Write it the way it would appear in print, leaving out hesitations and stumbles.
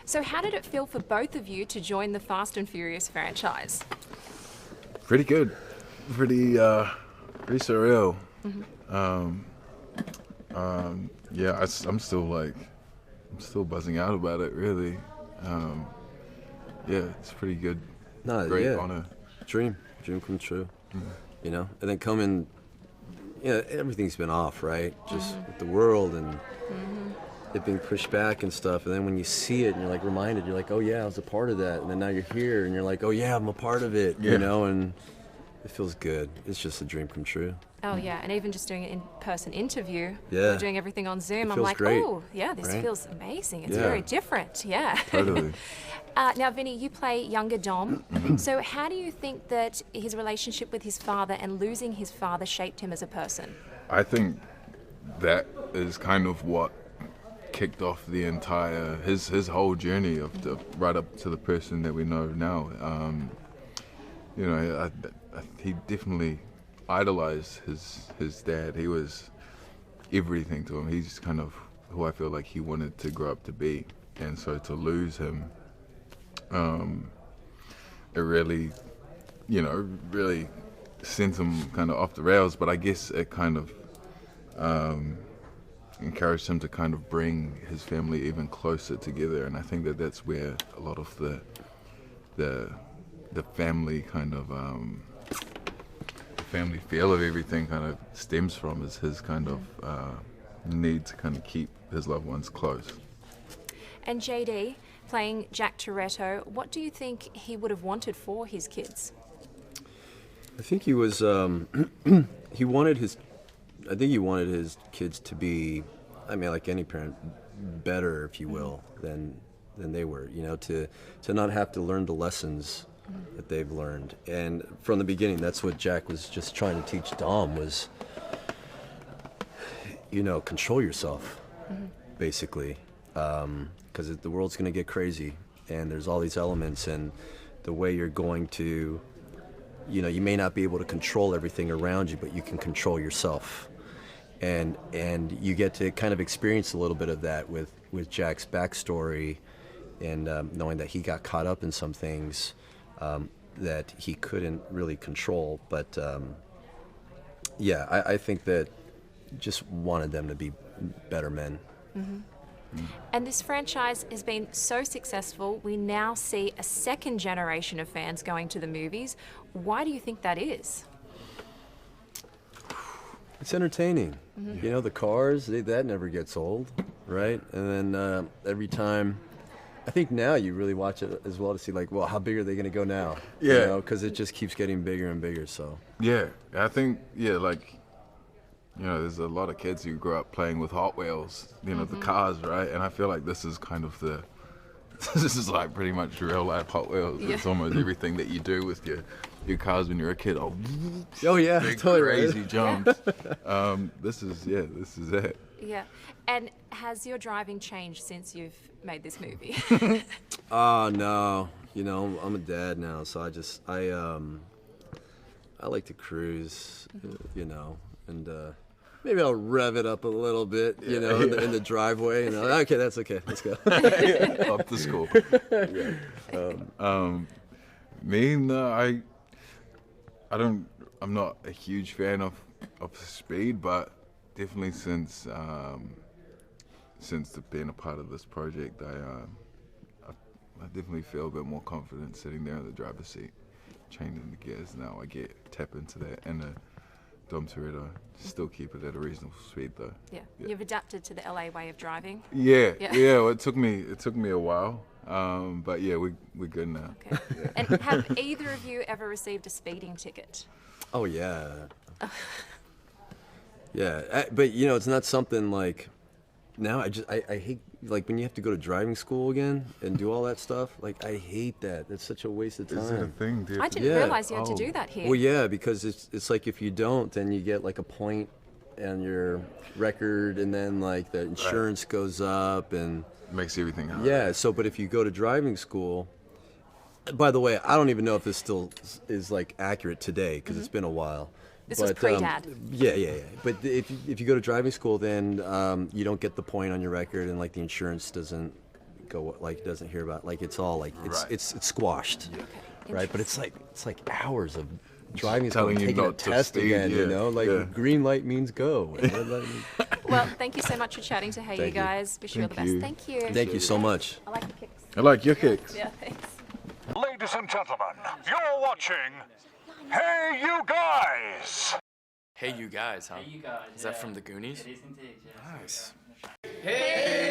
So how did it feel for both of you to join the Fast and Furious franchise? Pretty good. Pretty surreal. Yeah, I'm still buzzing out about it, really. Yeah, it's pretty good. Great honor. Dream come true. You know, and then coming, everything's been off, right? Just with the world and it being pushed back and stuff. And then when you see it and you're like reminded, you're like, oh yeah, I was a part of that. And then now you're here and you're like, oh yeah, I'm a part of it. Yeah. You know, and it feels good. It's just a dream come true. Oh yeah, and even just doing an in-person interview, Yeah. we're doing everything on Zoom. I'm feels like, great, oh yeah, this right? feels amazing. It's Yeah. very different. Yeah. Totally. Now, Vinnie, you play younger Dom. So how do you think that his relationship with his father and losing his father shaped him as a person? I think that is kind of what kicked off the entire his whole journey of right up to the person that we know now. He definitely idolized his dad. He was everything to him. He's kind of who I feel like he wanted to grow up to be, and so to lose him, it really, really sent him kind of off the rails. But I guess it kind of encouraged him to kind of bring his family even closer together, and I think that that's where a lot of the family kind of family feel of everything kind of stems from, is his kind of need to kind of keep his loved ones close. And JD, playing Jack Toretto, what do you think he would have wanted for his kids? I think he was, he wanted his kids to be, I mean, like any parent, better, if you will, than they were, to not have to learn the lessons that they've learned. And from the beginning, that's what Jack was just trying to teach Dom was, control yourself, basically, because the world's going to get crazy, and there's all these elements, and the way you're going to, you may not be able to control everything around you, but you can control yourself. And you get to kind of experience a little bit of that with Jack's backstory, and knowing that he got caught up in some things that he couldn't really control. But I think that just wanted them to be better men. And this franchise has been so successful, we now see a second generation of fans going to the movies. Why do you think that is? It's entertaining. The cars, that never gets old, right? And then every time, I think now you really watch it as well to see, like, well, how big are they going to go now? Yeah. Because it just keeps getting bigger and bigger, so. Yeah, I think, there's a lot of kids who grew up playing with Hot Wheels, the cars, right? And I feel like this is kind of this is like pretty much real life Hot Wheels. Yeah. It's almost everything that you do with your cars when you're a kid. Oh yeah, big, totally crazy right. jumps. This is it. Yeah. And has your driving changed since you've made this movie? No. I'm a dad now, so I like to cruise, and maybe I'll rev it up a little bit, in the driveway. Okay, that's okay. Let's go. Up the school. I'm not a huge fan of speed, but definitely since being a part of this project, I definitely feel a bit more confident sitting there in the driver's seat, changing the gears. Now I tap into that, and Dom Toretto, still keep it at a reasonable speed though. Yeah. You've adapted to the LA way of driving. Yeah. Well, it took me a while, but yeah, we're good now. Okay. Yeah. And have either of you ever received a speeding ticket? Oh yeah. Yeah, but it's not something like. Now I hate, like, when you have to go to driving school again and do all that stuff. Like, I hate that. That's such a waste of time. Is it a thing, dude? I didn't realize you had to do that here. Well, yeah, because it's like if you don't, then you get like a point on your record, and then like the insurance goes up, and Makes everything hard. yeah. So, but if you go to driving school, by the way, I don't even know if this still is like accurate today because it's been a while. This was pre-dad. Yeah. But if you go to driving school, then you don't get the point on your record, and like the insurance doesn't go, like doesn't hear about, like it's all like it's squashed, right? But it's like hours of driving, Telling you taking a not to test speed, again, you yeah, know, like yeah. green light means go. Well, thank you so much for chatting to Hey You Thank you. Guys. Wish you all the Thank best. you. Thank you. Thank you so much. I like the kicks. I like your kicks. Yeah, thanks. Ladies and gentlemen, you're watching Hey You Guys! Hey You Guys, huh? Hey, you guys. Is that from the Goonies? It is indeed, yes. Nice. Hey,